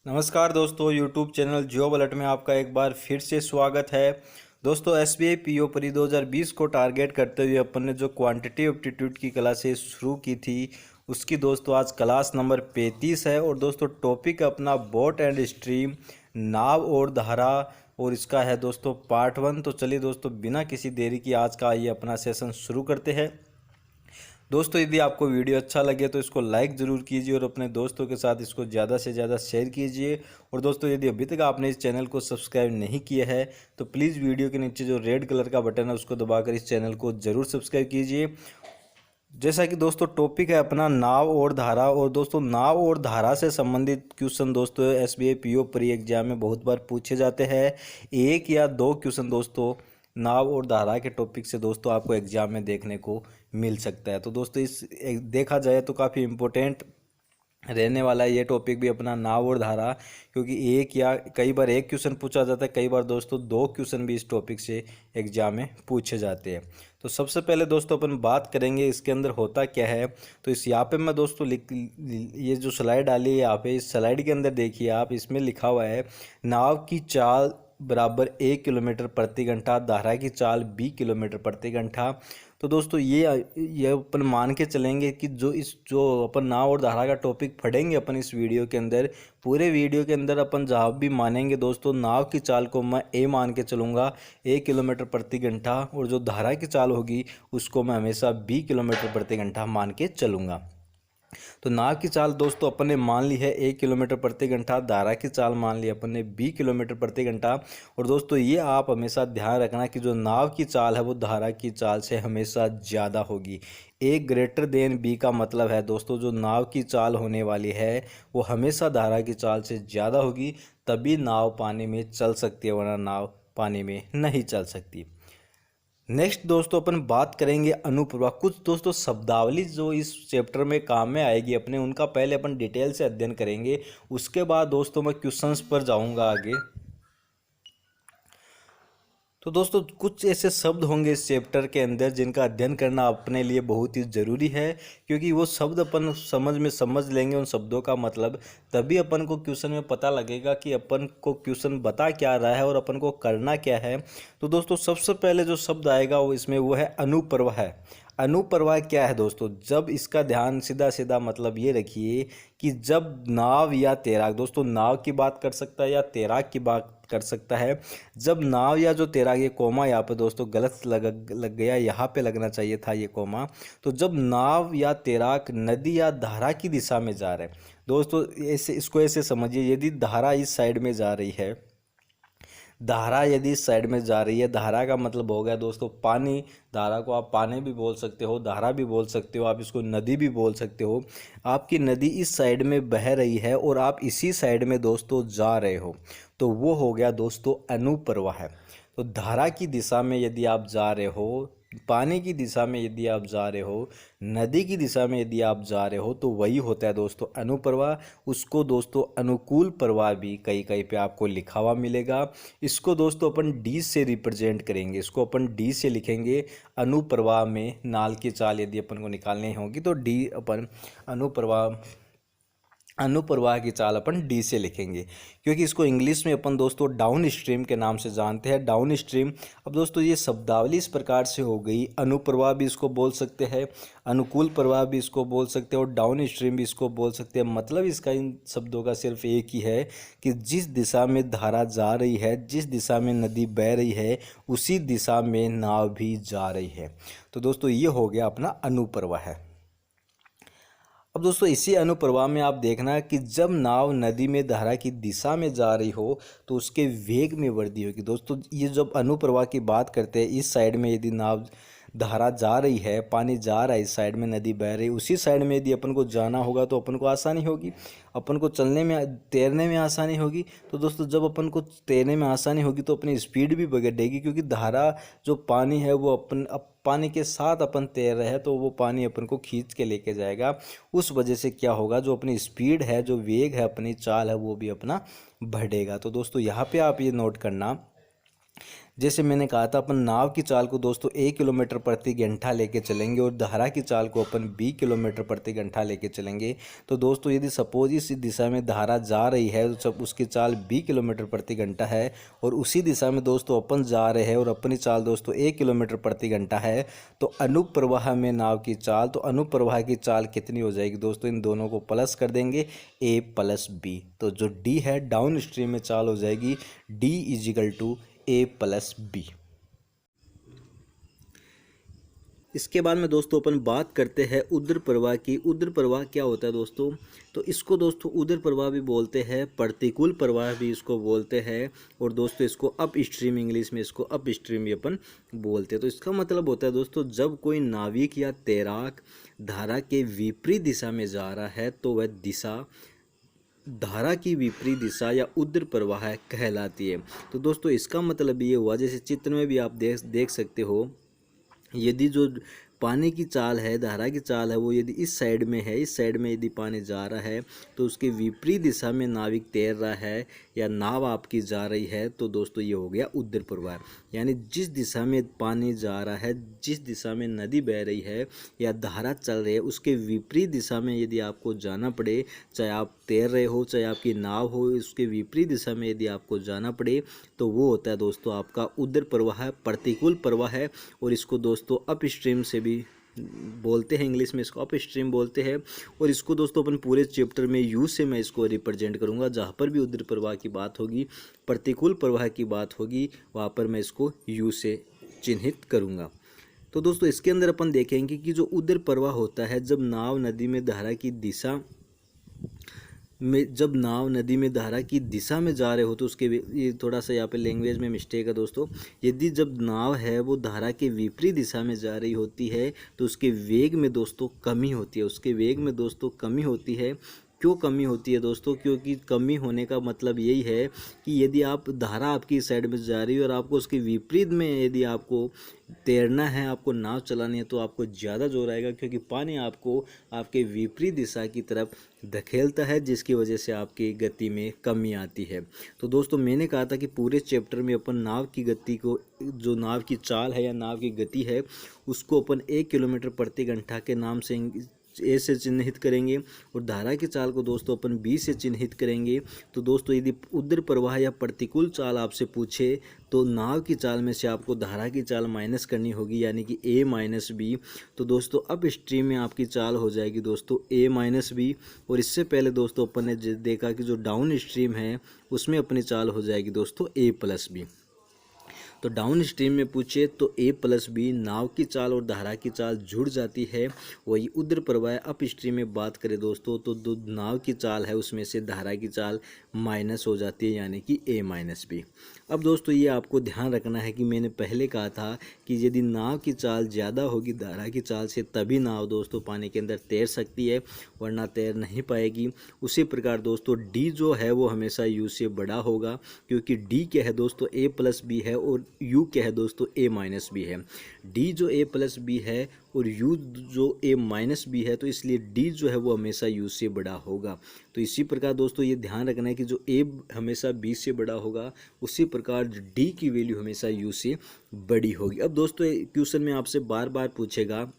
नमस्कार दोस्तों, YouTube channel जियो alert में आपका एक बार फिर से स्वागत है। दोस्तों, एसबीआई पीओ परी 2020 को टारगेट करते हुए अपन ने जो क्वांटिटी एप्टीट्यूड की क्लासेस शुरू की थी उसकी दोस्तों आज क्लास नंबर 35 है। और दोस्तों टॉपिक अपना बोट एंड स्ट्रीम, नाव और धारा, और इसका है दोस्तों पार्ट 1। तो चलिए दोस्तों बिना किसी देरी की आज का ये अपना सेशन शुरू करते हैं। दोस्तों यदि आपको वीडियो अच्छा लगे तो इसको लाइक ज़रूर कीजिए और अपने दोस्तों के साथ इसको ज़्यादा से ज़्यादा शेयर कीजिए। और दोस्तों यदि अभी तक आपने इस चैनल को सब्सक्राइब नहीं किया है तो प्लीज़ वीडियो के नीचे जो रेड कलर का बटन है उसको दबाकर इस चैनल को ज़रूर सब्सक्राइब कीजिए। जैसा कि दोस्तों टॉपिक है अपना नाव और धारा, और दोस्तों नाव और धारा से संबंधित क्वेश्चन दोस्तों एसबीआई पीओ प्री एग्जाम में बहुत बार पूछे जाते हैं। एक या दो क्वेश्चन दोस्तों नाव और धारा के टॉपिक से दोस्तों आपको एग्जाम में देखने को मिल सकता है। तो दोस्तों इस देखा जाए तो काफ़ी इम्पोर्टेंट रहने वाला है ये टॉपिक भी अपना नाव और धारा, क्योंकि एक या कई बार एक क्वेश्चन पूछा जाता है, कई बार दोस्तों दो क्वेश्चन भी इस टॉपिक से एग्जाम में पूछे जाते हैं। तो सबसे पहले दोस्तों अपन बात करेंगे इसके अंदर होता क्या है। तो इस यहाँ पे मैं दोस्तों ये जो स्लाइड डाली है यहाँ पे, इस स्लाइड के अंदर देखिए आप, इसमें लिखा हुआ है नाव की चाल बराबर 1 किलोमीटर प्रति घंटा, धारा की चाल 20 किलोमीटर प्रति घंटा। तो दोस्तों ये अपन मान के चलेंगे कि जो अपन नाव और धारा का टॉपिक पढ़ेंगे अपन इस वीडियो के अंदर, पूरे वीडियो के अंदर अपन जहाँ भी मानेंगे दोस्तों नाव की चाल को मैं ए मान के चलूँगा 1 किलोमीटर प्रति घंटा, और जो धारा की चाल होगी उसको मैं हमेशा 20 किलोमीटर प्रति घंटा मान के चलूँगा। तो नाव की चाल दोस्तों अपन ने मान ली है 1 किलोमीटर प्रति घंटा, धारा की चाल मान ली अपन ने 20 किलोमीटर प्रति घंटा। और दोस्तों ये आप हमेशा ध्यान रखना कि जो नाव की चाल है वो धारा की चाल से हमेशा ज़्यादा होगी। ए ग्रेटर देन बी का मतलब है दोस्तों जो नाव की चाल होने वाली है वो हमेशा धारा की चाल से ज़्यादा होगी, तभी नाव पानी में चल सकती है, वरना नाव पानी में नहीं चल सकती। नेक्स्ट दोस्तों अपन बात करेंगे अनुप्रवाह। कुछ दोस्तों शब्दावली जो इस चैप्टर में काम में आएगी अपने, उनका पहले अपन डिटेल से अध्ययन करेंगे, उसके बाद दोस्तों मैं क्वेश्चंस पर जाऊंगा आगे। तो दोस्तों कुछ ऐसे शब्द होंगे इस चैप्टर के अंदर जिनका अध्ययन करना अपने लिए बहुत ही ज़रूरी है, क्योंकि वो शब्द अपन समझ लेंगे उन शब्दों का मतलब, तभी अपन को क्वेश्चन में पता लगेगा कि अपन को क्वेश्चन बता क्या रहा है और अपन को करना क्या है। तो दोस्तों सबसे पहले जो शब्द आएगा वो इसमें वो है अनुप्रवाह है। अनुप्रवाह क्या है दोस्तों, जब इसका ध्यान सीधा सीधा मतलब ये रखिए कि जब नाव या तैराक, दोस्तों नाव की बात कर सकता है या तैराक की बात कर सकता है, जब नाव या जो तैराक, ये कोमा यहाँ पे दोस्तों गलत लग गया, यहाँ पे लगना चाहिए था ये कोमा। तो जब नाव या तैराक नदी या धारा की दिशा में जा रहे हैं दोस्तों, ऐसे इसको ऐसे समझिए, यदि धारा इस साइड में जा रही है, धारा यदि इस साइड में जा रही है, धारा का मतलब हो गया दोस्तों पानी। धारा को आप पानी भी बोल सकते हो, धारा भी बोल सकते हो, आप इसको नदी भी बोल सकते हो। आपकी नदी इस साइड में बह रही है और आप इसी साइड में दोस्तों जा रहे हो, तो वो हो गया दोस्तों अनुप्रवाह है। तो धारा की दिशा में यदि आप जा रहे हो, पानी की दिशा में यदि आप जा रहे हो, नदी की दिशा में यदि आप जा रहे हो, तो वही होता है दोस्तों अनुप्रवाह। उसको दोस्तों अनुकूल प्रवाह भी कहीं कहीं पे आपको लिखा हुआ मिलेगा। इसको दोस्तों अपन डी से रिप्रेजेंट करेंगे, इसको अपन डी से लिखेंगे। अनुप्रवाह में नाल की चाल यदि अपन को निकालनी होगी तो डी अपन अनुप्रवाह की चाल अपन डी से लिखेंगे, क्योंकि इसको इंग्लिश में अपन दोस्तों डाउन स्ट्रीम के नाम से जानते हैं, डाउन स्ट्रीम। अब दोस्तों ये शब्दावली इस प्रकार से हो गई, अनुप्रवाह भी इसको बोल सकते हैं, अनुकूल प्रवाह भी इसको बोल सकते हैं और डाउन स्ट्रीम भी इसको बोल सकते हैं। मतलब इसका इन शब्दों का सिर्फ एक ही है कि जिस दिशा में धारा जा रही है, जिस दिशा में नदी बह रही है, उसी दिशा में नाव भी जा रही है। तो दोस्तों ये हो गया अपना अनुप्रवाह है। अब दोस्तों इसी अनुप्रवाह में आप देखना कि जब नाव नदी में धारा की दिशा में जा रही हो तो उसके वेग में वृद्धि होगी। दोस्तों ये जब अनुप्रवाह की बात करते हैं, इस साइड में यदि नाव धारा जा रही है, पानी जा रहा है, इस साइड में नदी बह रही है, उसी साइड में यदि अपन को जाना होगा तो अपन को आसानी होगी, अपन को चलने में तैरने में आसानी होगी। तो दोस्तों जब अपन को तैरने में आसानी होगी तो अपनी स्पीड भी बढ़ेगी, क्योंकि धारा जो पानी है वो पानी के साथ अपन तैर रहे हैं तो वो पानी अपन को खींच के लेके जाएगा। उस वजह से क्या होगा, जो अपनी स्पीड है, जो वेग है, अपनी चाल है, वो भी अपना बढ़ेगा। तो दोस्तों यहाँ पे आप ये नोट करना, जैसे मैंने कहा था अपन नाव की चाल को दोस्तों 1 किलोमीटर प्रति घंटा लेके चलेंगे और धारा की चाल को अपन 20 किलोमीटर प्रति घंटा लेके चलेंगे। तो दोस्तों यदि सपोज इस दिशा में धारा जा रही है तो जब उसकी चाल 20 किलोमीटर प्रति घंटा है और उसी दिशा में दोस्तों अपन जा रहे हैं और अपनी चाल दोस्तों 1 किलोमीटर प्रति घंटा है, तो अनुप्रवाह में नाव की चाल, तो अनुप्रवाह की चाल कितनी हो जाएगी दोस्तों, इन दोनों को प्लस कर देंगे a प्लस बी। तो जो d है डाउन स्ट्रीम में चाल हो जाएगी d is equal to a plus b. इसके बाद में दोस्तों अपन बात करते हैं उदर प्रवाह की। उदर प्रवाह क्या होता है दोस्तों, तो इसको दोस्तों उदर प्रवाह भी बोलते हैं, प्रतिकूल प्रवाह भी इसको बोलते हैं, और दोस्तों इसको अप स्ट्रीम, इंग्लिश में इसको अप स्ट्रीम भी अपन बोलते हैं। तो इसका मतलब होता है दोस्तों जब कोई नाविक या तैराक धारा के विपरीत दिशा में जा रहा है तो वह दिशा धारा की विपरीत दिशा या उदर प्रवाह कहलाती है। तो दोस्तों इसका मतलब ये हुआ, जैसे चित्र में भी आप देख सकते हो, यदि जो पानी की चाल है, धारा की चाल है, वो यदि इस साइड में है, इस साइड में यदि पानी जा रहा है तो उसके विपरीत दिशा में नाविक तैर रहा है या नाव आपकी जा रही है, तो दोस्तों ये हो गया उदर प्रवाह। यानी जिस दिशा में पानी जा रहा है, जिस दिशा में नदी बह रही है या धारा चल रही है, उसके विपरीत दिशा में यदि आपको जाना पड़े, चाहे आप तैर रहे हो चाहे आपकी नाव हो, उसके विपरीत दिशा में यदि आपको जाना पड़े तो वो होता है दोस्तों आपका उदर प्रवाह, प्रतिकूल प्रवाह है। और इसको दोस्तों अप स्ट्रीम से भी बोलते हैं, इंग्लिश में इसको अप स्ट्रीम बोलते हैं। और इसको दोस्तों अपन पूरे चैप्टर में यू से मैं इसको रिप्रेजेंट करूंगा, जहाँ पर भी उदर प्रवाह की बात होगी, प्रतिकूल प्रवाह की बात होगी, वहाँ पर मैं इसको यू से चिन्हित करूंगा। तो दोस्तों इसके अंदर अपन देखेंगे कि जो उदर प्रवाह होता है, जब नाव नदी में धारा की दिशा में जा रहे हो, तो उसके, ये थोड़ा सा यहाँ पे लैंग्वेज में मिस्टेक है दोस्तों, यदि जब नाव है वो धारा के विपरीत दिशा में जा रही होती है तो उसके वेग में दोस्तों कमी होती है, उसके वेग में दोस्तों कमी होती है। क्यों कमी होती है दोस्तों, क्योंकि कमी होने का मतलब यही है कि यदि आप धारा आपकी साइड में जा रही है और आपको उसके विपरीत में यदि आपको तैरना है, आपको नाव चलानी है, तो आपको ज़्यादा जोर आएगा, क्योंकि पानी आपको आपके विपरीत दिशा की तरफ धकेलता है, जिसकी वजह से आपकी गति में कमी आती है। तो दोस्तों मैंने कहा था कि पूरे चैप्टर में अपन नाव की गति को, जो नाव की चाल है या नाव की गति है, उसको अपन 1 किलोमीटर प्रति घंटा के नाम से ए से चिन्हित करेंगे, और धारा की चाल को दोस्तों अपन बी से चिन्हित करेंगे। तो दोस्तों यदि उदर प्रवाह या प्रतिकूल चाल आपसे पूछे तो नाव की चाल में से आपको धारा की चाल माइनस करनी होगी, यानी कि ए माइनस बी। तो दोस्तों अप स्ट्रीम में आपकी चाल हो जाएगी दोस्तों ए माइनस बी, और इससे पहले दोस्तों अपन ने देखा कि जो डाउन स्ट्रीम है उसमें अपनी चाल हो जाएगी दोस्तों ए प्लस बी। तो डाउन स्ट्रीम में पूछे तो ए प्लस बी, नाव की चाल और धारा की चाल जुड़ जाती है। वही उदर प्रवाह अप स्ट्रीम में बात करें दोस्तों, तो जो नाव की चाल है उसमें से धारा की चाल माइनस हो जाती है, यानी कि ए माइनस बी। अब दोस्तों ये आपको ध्यान रखना है कि मैंने पहले कहा था कि यदि नाव की चाल ज़्यादा होगी धारा की चाल से, तभी नाव दोस्तों पानी के अंदर तैर सकती है, वरना तैर नहीं पाएगी। उसी प्रकार दोस्तों डी जो है वो हमेशा यू से बड़ा होगा, क्योंकि डी क्या है दोस्तों ए प्लस बी है, और यू क्या है दोस्तों ए माइनस बी है। डी जो ए प्लस बी है और यू जो ए माइनस बी है, तो इसलिए डी जो है वो हमेशा यू से बड़ा होगा। तो इसी प्रकार दोस्तों ये ध्यान रखना है कि जो ए हमेशा बी से बड़ा होगा, उसी प्रकार डी की वैल्यू हमेशा यू से बड़ी होगी। अब दोस्तों क्वेश्चन में आपसे बार बार पूछेगा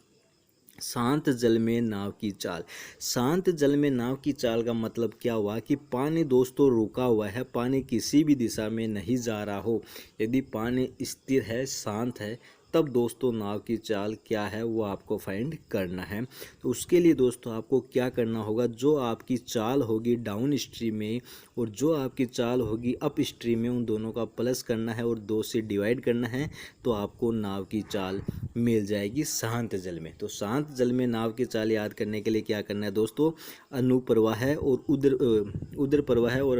शांत जल में नाव की चाल। शांत जल में नाव की चाल का मतलब क्या हुआ कि पानी दोस्तों रुका हुआ है, पानी किसी भी दिशा में नहीं जा रहा हो। यदि पानी स्थिर है, शांत है, तब दोस्तों नाव की चाल क्या है वो आपको फाइंड करना है। तो उसके लिए दोस्तों आपको क्या करना होगा, जो आपकी चाल होगी डाउन स्ट्रीम में और जो आपकी चाल होगी अप स्ट्रीम में, उन दोनों का प्लस करना है और 2 से डिवाइड करना है, तो आपको नाव की चाल मिल जाएगी शांत जल में। तो शांत जल में नाव की चाल याद करने के लिए क्या करना है दोस्तों, अनुप्रवाह और उदर प्रवाह और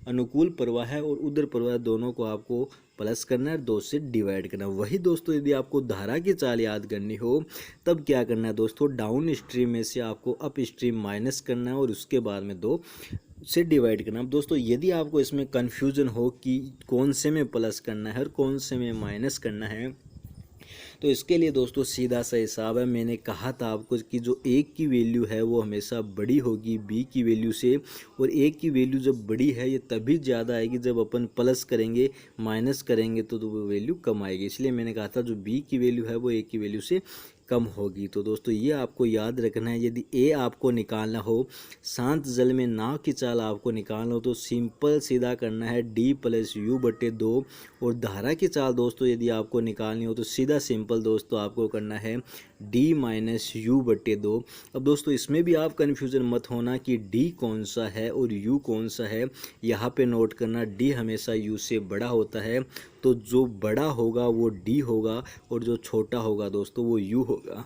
अनुकूल प्रवाह और उदर प्रवाह दोनों को आपको प्लस करना है, 2 से डिवाइड करना है। वही दोस्तों यदि आपको धारा की चाल याद करनी हो, तब क्या करना है दोस्तों, डाउन स्ट्रीम में से आपको अप स्ट्रीम माइनस करना है और उसके बाद में 2 से डिवाइड करना। अब दोस्तों यदि आपको इसमें कन्फ्यूजन हो कि कौन से में प्लस करना है और कौन से में माइनस करना है, तो इसके लिए दोस्तों सीधा सा हिसाब है। मैंने कहा था आपको कि जो a की वैल्यू है वो हमेशा बड़ी होगी b की वैल्यू से, और a की वैल्यू जब बड़ी है ये तभी ज़्यादा आएगी जब अपन प्लस करेंगे माइनस करेंगे तो वो वैल्यू कम आएगी। इसलिए मैंने कहा था जो b की वैल्यू है वो a की वैल्यू से कम होगी। तो दोस्तों ये आपको याद रखना है। यदि ए आपको निकालना हो, शांत जल में नाव की चाल आपको निकालना हो, तो सिंपल सीधा करना है d+u/2। और धारा की चाल दोस्तों यदि आपको निकालनी हो तो सीधा सिंपल दोस्तों आपको करना है d-u/2। अब दोस्तों इसमें भी आप कन्फ्यूज़न मत होना कि d कौन सा है और u कौन सा है। यहाँ पे नोट करना d हमेशा u से बड़ा होता है, तो जो बड़ा होगा वो d होगा और जो छोटा होगा दोस्तों वो u होगा।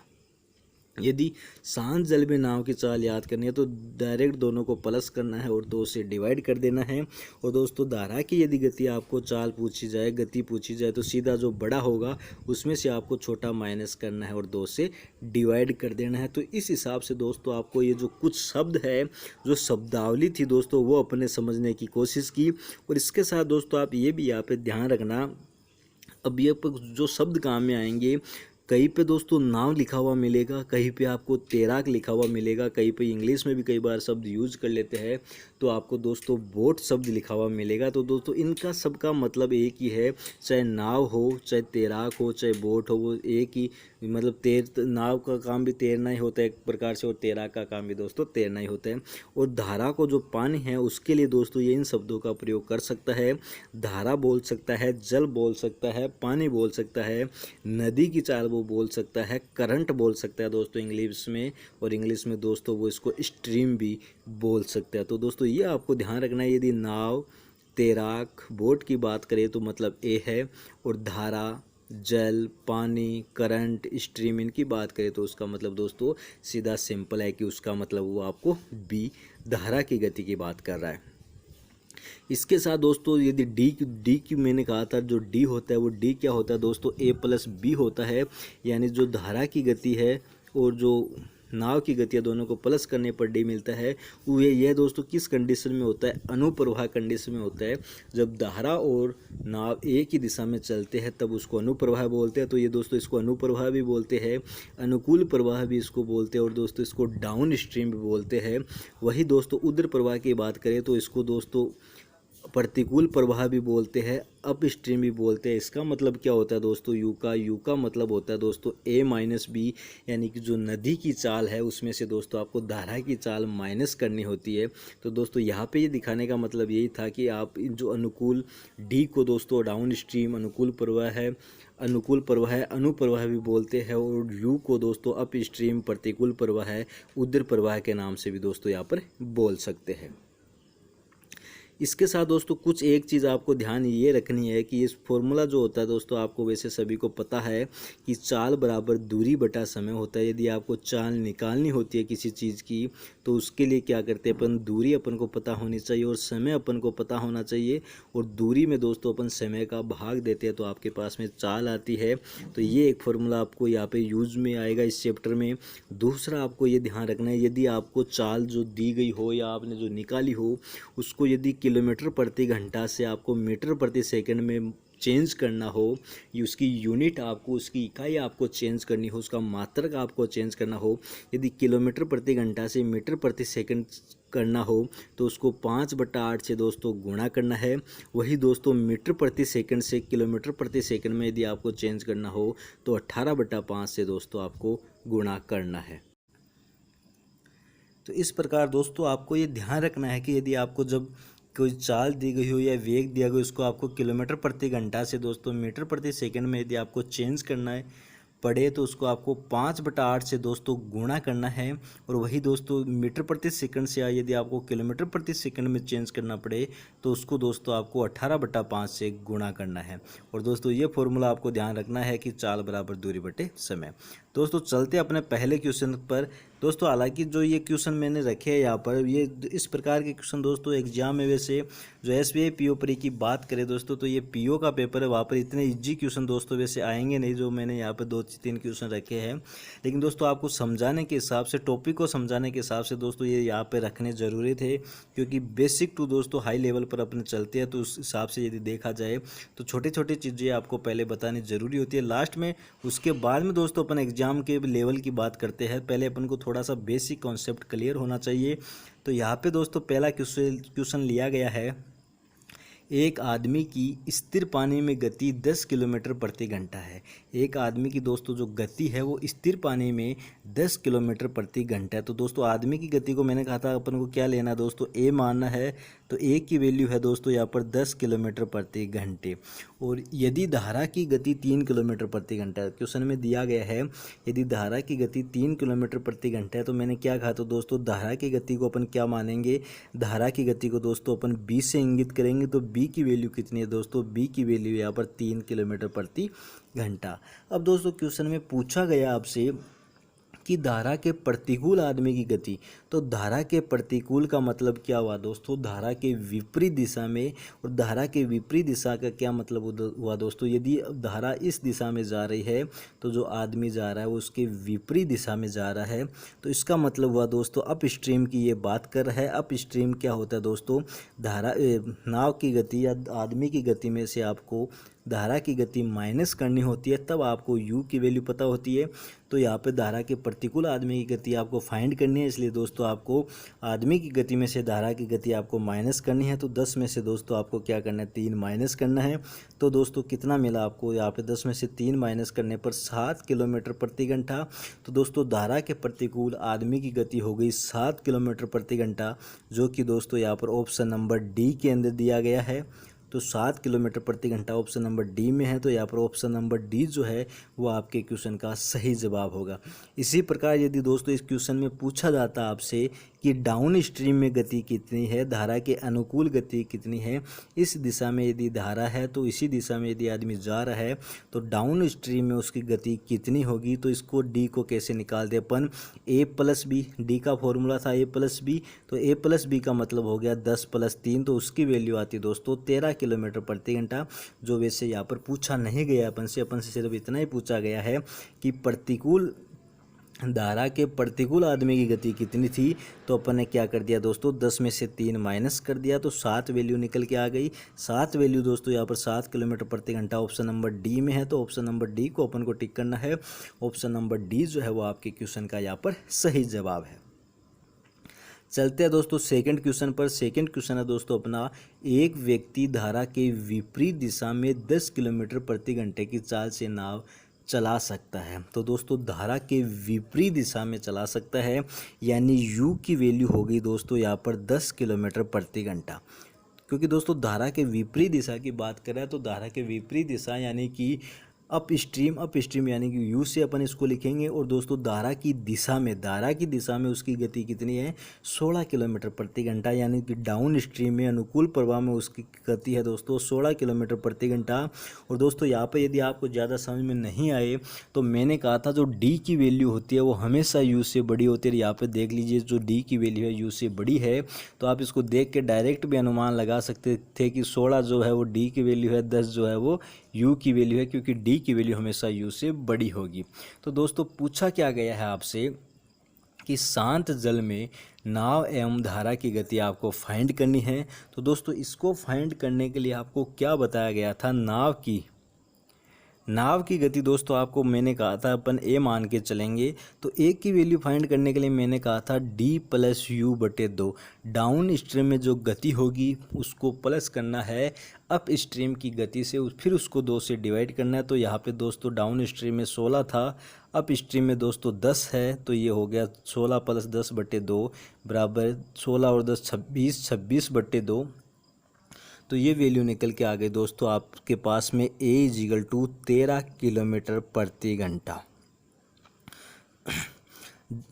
यदि शांत जल में नाव की चाल याद करनी है तो डायरेक्ट दोनों को प्लस करना है और 2 से डिवाइड कर देना है। और दोस्तों धारा की यदि गति आपको चाल पूछी जाए, गति पूछी जाए, तो सीधा जो बड़ा होगा उसमें से आपको छोटा माइनस करना है और 2 से डिवाइड कर देना है। तो इस हिसाब से दोस्तों आपको ये जो कुछ शब्द है, जो शब्दावली थी दोस्तों, वो अपने समझने की कोशिश की। और इसके साथ दोस्तों आप ये भी यहाँ पे ध्यान रखना, अब ये जो शब्द काम में आएंगे, कहीं पे दोस्तों नाव लिखा हुआ मिलेगा, कहीं पे आपको तैराक लिखा हुआ मिलेगा, कहीं पे इंग्लिश में भी कई बार शब्द यूज कर लेते हैं तो आपको दोस्तों बोट शब्द लिखा हुआ मिलेगा। तो दोस्तों इनका सबका मतलब एक ही है, चाहे नाव हो, चाहे तैराक हो, चाहे बोट हो, वो एक ही मतलब नाव का काम भी तैरना ही होता है एक प्रकार से, और तैराक का काम भी दोस्तों तैरना ही होता है। और धारा को जो पानी है उसके लिए दोस्तों ये इन शब्दों का प्रयोग कर सकता है। धारा बोल सकता है, जल बोल सकता है, पानी बोल सकता है, नदी की चाल वो बोल सकता है, करंट बोल सकता है दोस्तों इंग्लिश में, और इंग्लिश में दोस्तों वो इसको स्ट्रीम भी बोल सकता है। तो दोस्तों ये आपको ध्यान रखना है। यदि नाव, तैराक, बोट की बात करें तो मतलब ए है, और धारा, जल, पानी, करंट, स्ट्रीम इनकी बात करें तो उसका मतलब दोस्तों सीधा सिंपल है कि उसका मतलब वो आपको बी धारा की गति की बात कर रहा है। इसके साथ दोस्तों यदि डी की मैंने कहा था, जो डी होता है वो डी क्या होता है दोस्तों, a+b होता है। यानी जो धारा की गति है और जो नाव की गति है दोनों को प्लस करने पर डी मिलता है। वो यह दोस्तों किस कंडीशन में होता है, अनुप्रवाह कंडीशन में होता है। जब धारा और नाव एक ही दिशा में चलते हैं तब उसको अनुप्रवाह बोलते हैं। तो ये दोस्तों इसको अनुप्रवाह भी बोलते हैं, अनुकूल प्रवाह भी इसको बोलते हैं, और दोस्तों इसको डाउन स्ट्रीम भी बोलते हैं। वही दोस्तों उग्र प्रवाह की बात करें तो इसको दोस्तों प्रतिकूल प्रवाह भी बोलते हैं, अप स्ट्रीम भी बोलते हैं। इसका मतलब क्या होता है दोस्तों, यू का मतलब होता है दोस्तों a-b, यानी कि जो नदी की चाल है उसमें से दोस्तों आपको धारा की चाल माइनस करनी होती है। तो दोस्तों यहाँ पे ये दिखाने का मतलब यही था कि आप जो अनुकूल डी को दोस्तों डाउन स्ट्रीम अनुकूल प्रवाह है, अनुप्रवाह भी बोलते हैं, और यू को दोस्तों अप स्ट्रीम प्रतिकूल प्रवाह है, उग्र प्रवाह के नाम से भी दोस्तों यहाँ पर बोल सकते हैं। इसके साथ दोस्तों कुछ एक चीज़ आपको ध्यान ये रखनी है कि इस फॉर्मूला जो होता है दोस्तों, आपको वैसे सभी को पता है कि चाल बराबर दूरी बटा समय होता है। यदि आपको चाल निकालनी होती है किसी चीज़ की तो उसके लिए क्या करते हैं अपन, दूरी अपन को पता होनी चाहिए और समय अपन को पता होना चाहिए, और दूरी में दोस्तों अपन समय का भाग देते हैं तो आपके पास में चाल आती है। तो ये एक फॉर्मूला आपको यहाँ पे यूज में आएगा इस चैप्टर में। दूसरा आपको ये ध्यान रखना है, यदि आपको चाल जो दी गई हो या आपने जो निकाली हो उसको यदि किलोमीटर प्रति घंटा से आपको मीटर प्रति सेकंड में चेंज करना हो, ये उसकी यूनिट आपको, उसकी इकाई आपको चेंज करनी हो, उसका मात्रक आपको चेंज करना हो, यदि किलोमीटर प्रति घंटा से मीटर प्रति सेकंड करना हो तो उसको 5/8 से दोस्तों गुणा करना है। वही दोस्तों मीटर प्रति सेकंड से किलोमीटर प्रति सेकंड में यदि आपको चेंज करना हो तो 18/5 से दोस्तों आपको गुणा करना है। तो इस प्रकार दोस्तों आपको ये ध्यान रखना है कि यदि आपको जब कोई चाल दी गई हो या वेग दिया गया, उसको आपको किलोमीटर प्रति घंटा से दोस्तों मीटर प्रति सेकंड में यदि आपको चेंज करना है पड़े तो उसको आपको 5/8 से दोस्तों गुणा करना है। और वही दोस्तों मीटर प्रति सेकंड से यदि आपको किलोमीटर प्रति सेकंड में चेंज करना पड़े तो उसको दोस्तों आपको 18/5 से गुणा करना है। और दोस्तों ये फॉर्मूला आपको ध्यान रखना है कि चाल बराबर दूरी बटे समय। दोस्तों चलते अपने पहले क्वेश्चन पर। दोस्तों हालांकि जो ये क्वेश्चन मैंने रखे हैं यहाँ पर, ये इस प्रकार के क्वेश्चन दोस्तों एग्जाम में वैसे जो SBI PO परी की बात करें दोस्तों तो ये PO का पेपर है, वहाँ पर इतने इजी क्वेश्चन दोस्तों वैसे आएंगे नहीं जो मैंने यहाँ पर 2 3 क्वेश्चन रखे हैं, लेकिन दोस्तों आपको समझाने के हिसाब से, टॉपिक को समझाने के हिसाब से दोस्तों ये यहाँ पे रखने ज़रूरी थे, क्योंकि बेसिक टू दोस्तों हाई लेवल पर अपने चलते हैं, तो उस हिसाब से यदि देखा जाए तो छोटी छोटी चीज़ें आपको पहले बतानी ज़रूरी होती है लास्ट में। उसके बाद में दोस्तों अपन एग्जाम के लेवल की बात करते हैं। पहले अपन को थोड़ा सा बेसिक कॉन्सेप्ट क्लियर होना चाहिए। तो यहाँ पे दोस्तों पहला क्वेश्चन लिया गया है, एक आदमी की स्थिर पानी में गति 10 किलोमीटर प्रति घंटा है। एक आदमी की दोस्तों जो गति है वो स्थिर पानी में 10 किलोमीटर प्रति घंटा है। तो दोस्तों आदमी की गति को मैंने कहा था अपन को क्या लेना दोस्तों, ए मानना है। तो ए की वैल्यू है दोस्तों यहाँ पर 10 किलोमीटर प्रति घंटे। और यदि धारा की गति 3 किलोमीटर प्रति घंटा है, क्वेश्चन में दिया गया है यदि धारा की गति 3 किलोमीटर प्रति घंटा है, तो मैंने क्या कहा तो दोस्तों धारा की गति को अपन क्या मानेंगे, धारा की गति को दोस्तों अपन बी से इंगित करेंगे। तो बी की वैल्यू कितनी है दोस्तों, बी की वैल्यू यहाँ पर 3 किलोमीटर प्रति घंटा। अब दोस्तों क्वेश्चन में पूछा गया आपसे कि धारा के प्रतिकूल आदमी की गति। तो धारा के प्रतिकूल का मतलब क्या हुआ दोस्तों, धारा के विपरीत दिशा में। और धारा के विपरीत दिशा का क्या मतलब हुआ दोस्तों, यदि धारा इस दिशा में जा रही है तो जो आदमी जा रहा है वो उसके विपरीत दिशा में जा रहा है। तो इसका मतलब हुआ दोस्तों अप स्ट्रीम की ये बात कर रहा है। अप स्ट्रीम क्या होता है दोस्तों, धारा नाव की गति या आदमी की गति में से आपको धारा की गति माइनस करनी होती है, तब आपको u की वैल्यू पता होती है। तो यहाँ पे धारा के प्रतिकूल आदमी की गति आपको फाइंड करनी है, इसलिए दोस्तों आपको आदमी की गति में से धारा की गति आपको माइनस करनी है। तो 10 में से दोस्तों आपको क्या करना है, 3 माइनस करना है। तो दोस्तों कितना मिला आपको यहाँ पे, 10 में से 3 माइनस करने पर 7 किलोमीटर प्रति घंटा। तो दोस्तों धारा के प्रतिकूल आदमी की गति हो गई 7 किलोमीटर प्रति घंटा, जो कि दोस्तों यहाँ पर ऑप्शन नंबर डी के अंदर दिया गया है। तो 7 किलोमीटर प्रति घंटा ऑप्शन नंबर डी में है। तो यहाँ पर ऑप्शन नंबर डी जो है वो आपके क्वेश्चन का सही जवाब होगा। इसी प्रकार यदि दोस्तों इस क्वेश्चन में पूछा जाता आपसे कि डाउन स्ट्रीम में गति कितनी है, धारा के अनुकूल गति कितनी है, इस दिशा में यदि धारा है तो इसी दिशा में यदि आदमी जा रहा है तो डाउन स्ट्रीम में उसकी गति कितनी होगी। तो इसको डी को कैसे निकाल दे अपन, ए प्लस बी, डी का फॉर्मूला था ए प्लस बी। तो ए प्लस बी का मतलब हो गया 10 + 3, तो उसकी वैल्यू आती है दोस्तों 13 किलोमीटर प्रति घंटा। जो वैसे यहाँ पर पूछा नहीं गया अपन से सिर्फ इतना ही पूछा गया है कि प्रतिकूल धारा के प्रतिकूल आदमी की गति कितनी थी। तो अपन ने क्या कर दिया दोस्तों, 10 में से 3 माइनस कर दिया, तो 7 वैल्यू निकल के आ गई। 7 वैल्यू दोस्तों यहाँ पर 7 किलोमीटर प्रति घंटा ऑप्शन नंबर डी में है। तो ऑप्शन नंबर डी को अपन को टिक करना है। ऑप्शन नंबर डी जो है वो आपके क्वेश्चन का यहाँ पर सही जवाब है। चलते हैं दोस्तों सेकंड क्वेश्चन पर। सेकंड क्वेश्चन है दोस्तों अपना, एक व्यक्ति धारा के विपरीत दिशा में 10 किलोमीटर प्रति घंटे की चाल से नाव चला सकता है। तो दोस्तों धारा के विपरीत दिशा में चला सकता है, यानी u की वैल्यू होगी दोस्तों यहाँ पर 10 किलोमीटर प्रति घंटा। क्योंकि दोस्तों धारा के विपरीत दिशा की बात करें तो धारा के विपरीत दिशा यानी कि अप स्ट्रीम यानी कि यू से अपन इसको लिखेंगे। और दोस्तों धारा की दिशा में उसकी गति कितनी है, 16 किलोमीटर प्रति घंटा, यानी कि डाउन स्ट्रीम में अनुकूल प्रवाह में उसकी गति है दोस्तों 16 किलोमीटर प्रति घंटा। और दोस्तों यहाँ पे यदि आपको ज़्यादा समझ में नहीं आए तो मैंने कहा था जो डी की वैल्यू होती है वो हमेशा यू से बड़ी होती है। यहाँ पर देख लीजिए जो डी की वैल्यू है यू से बड़ी है, तो आप इसको देख के डायरेक्ट भी अनुमान लगा सकते थे कि 16 जो है वो डी की वैल्यू है, 10 जो है वो u की वैल्यू है, क्योंकि d की वैल्यू हमेशा u से बड़ी होगी। तो दोस्तों पूछा क्या गया है आपसे कि शांत जल में नाव एवं धारा की गति आपको फाइंड करनी है। तो दोस्तों इसको फाइंड करने के लिए आपको क्या बताया गया था, नाव की गति दोस्तों आपको मैंने कहा था अपन ए मान के चलेंगे। तो ए की वैल्यू फाइंड करने के लिए मैंने कहा था d + u/2। डाउन स्ट्रीम में जो गति होगी उसको प्लस करना है अप स्ट्रीम की गति से, फिर उसको 2 से डिवाइड करना है। तो यहाँ पे दोस्तों डाउन स्ट्रीम में 16 था, अप स्ट्रीम में दोस्तों 10 है, तो ये हो गया 16 + 10/2 बराबर 16 और 10 26/2। तो ये वैल्यू निकल के आ गई दोस्तों आपके पास में a = 13 किलोमीटर प्रति घंटा।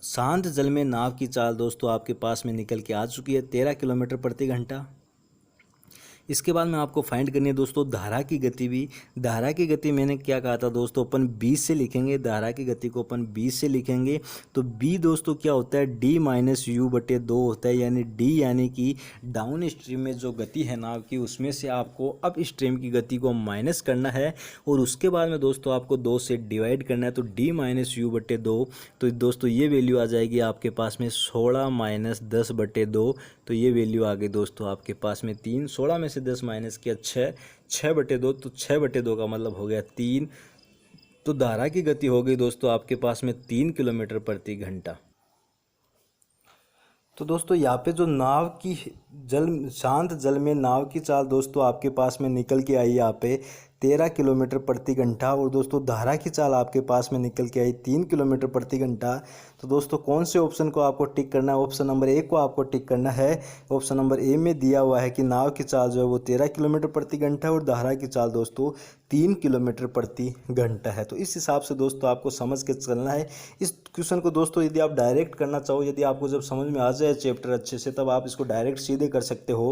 शांत जल में नाव की चाल दोस्तों आपके पास में निकल के आ चुकी है 13 किलोमीटर प्रति घंटा। इसके बाद में आपको फाइंड करनी है दोस्तों धारा की गति भी। धारा की गति मैंने क्या कहा था दोस्तों, अपन 20 से लिखेंगे, धारा की गति को अपन 20 से लिखेंगे। तो बी दोस्तों क्या होता है, डी माइनस यू बटे 2 होता है, यानी डी यानी कि डाउन स्ट्रीम में जो गति है नाव की उसमें से आपको अप स्ट्रीम की गति को माइनस करना है और उसके बाद में दोस्तों आपको 2 से डिवाइड करना है। तो डी माइनस यू बटे 2, तो दोस्तों ये वैल्यू आ जाएगी आपके पास में 16 माइनस 10 बटे 2। तो ये वैल्यू आ गई दोस्तों आपके पास में 3। 16 में से 10 माइनस किया 6, 6 बटे 2, तो 6 बटे 2 का मतलब हो गया 3। तो धारा की गति हो गई दोस्तों आपके पास में 3 किलोमीटर प्रति घंटा। तो दोस्तों यहाँ पे जो नाव की शांत जल में नाव की चाल दोस्तों आपके पास में निकल के आई यहाँ पे 13 किलोमीटर प्रति घंटा, और दोस्तों धारा की चाल आपके पास में निकल के आई 3 किलोमीटर प्रति घंटा। तो दोस्तों कौन से ऑप्शन को आपको टिक करना है, ऑप्शन नंबर ए को आपको टिक करना है। ऑप्शन नंबर ए में दिया हुआ है कि नाव की चाल जो है वो 13 किलोमीटर प्रति घंटा और धारा की चाल दोस्तों 3 किलोमीटर प्रति घंटा है। तो इस हिसाब से दोस्तों आपको समझ के चलना है इस क्वेश्चन को। दोस्तों यदि आप डायरेक्ट करना चाहो, यदि आपको जब समझ में आ जाए चैप्टर अच्छे से, तब आप इसको डायरेक्ट सीधे कर सकते हो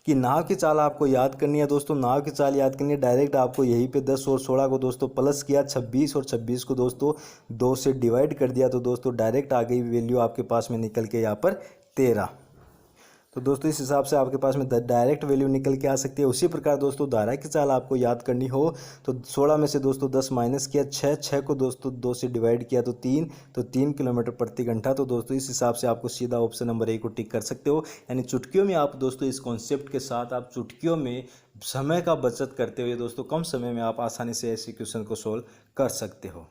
कि नाव की चाल आपको याद करनी है। दोस्तों नाव की चाल याद करनी है, डायरेक्ट आपको यहीं पे 10 और 16 को दोस्तों प्लस किया, 26 और 26 को दोस्तों 2 से डिवाइड कर दिया, तो दोस्तों डायरेक्ट आ गई वैल्यू आपके पास में निकल के यहाँ पर 13। तो दोस्तों इस हिसाब से आपके पास में डायरेक्ट वैल्यू निकल के आ सकती है। उसी प्रकार दोस्तों धारा की चाल आपको याद करनी हो तो 16 में से दोस्तों 10 माइनस किया, 6 को दोस्तों 2 से डिवाइड किया तो 3, तो 3 किलोमीटर प्रति घंटा। तो दोस्तों इस हिसाब से आपको सीधा ऑप्शन नंबर ए को टिक कर सकते हो। यानी चुटकियों में आप दोस्तों इस कॉन्सेप्ट के साथ आप चुटकियों में समय का बचत करते हुए दोस्तों कम समय में आप आसानी से ऐसे क्वेश्चन को सोल्व कर सकते हो।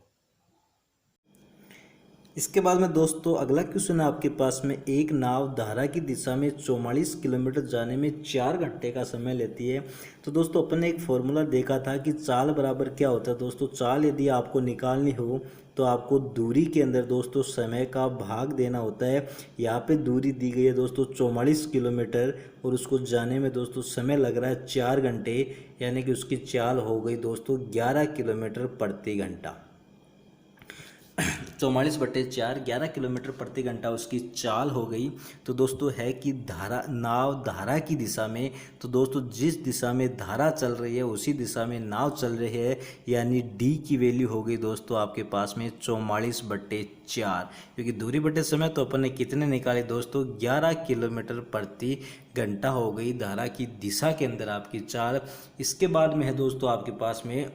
इसके बाद में दोस्तों अगला क्वेश्चन है आपके पास में, एक नाव धारा की दिशा में 44 किलोमीटर जाने में 4 घंटे का समय लेती है। तो दोस्तों अपन ने एक फॉर्मूला देखा था कि चाल बराबर क्या होता है। दोस्तों चाल यदि आपको निकालनी हो तो आपको दूरी के अंदर दोस्तों समय का भाग देना होता है। यहाँ पे दूरी दी गई है दोस्तों 44 किलोमीटर और उसको जाने में दोस्तों समय लग रहा है 4 घंटे, यानी कि उसकी चाल हो गई दोस्तों 11 किलोमीटर प्रति घंटा। 44/4 11 किलोमीटर प्रति घंटा उसकी चाल हो गई। तो दोस्तों है कि नाव धारा की दिशा में, तो दोस्तों जिस दिशा में धारा चल रही है उसी दिशा में नाव चल रही है, यानी डी की वैल्यू हो गई दोस्तों आपके पास में 44/4, क्योंकि दूरी बटे समय तो अपन ने कितने निकाले दोस्तों 11 किलोमीटर प्रति घंटा हो गई धारा की दिशा के अंदर आपकी चाल। इसके बाद में है दोस्तों आपके पास में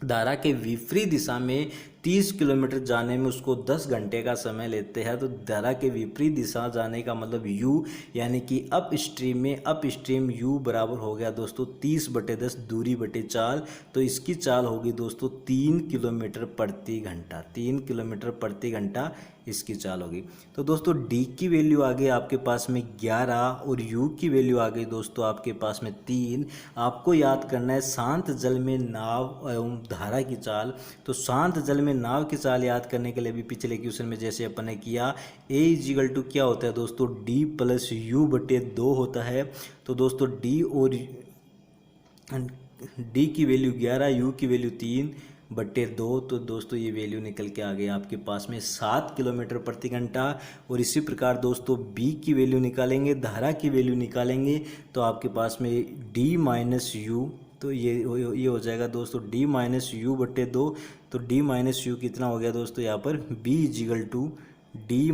धारा के विपरीत दिशा में 30 किलोमीटर जाने में उसको 10 घंटे का समय लेते हैं। तो धारा के विपरीत दिशा जाने का मतलब यू, यानी कि अप स्ट्रीम में अप स्ट्रीम यू बराबर हो गया दोस्तों 30/10 दूरी बटे चाल। तो इसकी चाल होगी दोस्तों 3 किलोमीटर प्रति घंटा, 3 किलोमीटर प्रति घंटा इसकी चाल होगी। तो दोस्तों डी की वैल्यू आ गई आपके पास में 11 और यू की वैल्यू आ गई दोस्तों आपके पास में 3। आपको याद करना है शांत जल में नाव एवं धारा की चाल। तो शांत जल में नाव की चाल याद करने के लिए भी पिछले क्वेश्चन में जैसे अपन ने किया A = क्या होता है दोस्तों D + U/2 होता है। तो दोस्तों D की वैल्यू 11, U की वैल्यू 3/2, तो दोस्तों ये वैल्यू निकल के आ गई आपके पास में 7 किलोमीटर प्रति घंटा। और इसी प्रकार दोस्तों B की वैल्यू निकालेंगे, धारा की वैल्यू निकालेंगे, तो आपके पास में D - U, तो ये हो जाएगा दोस्तों D - U/2। तो D - U कितना हो गया दोस्तों यहाँ पर B = D -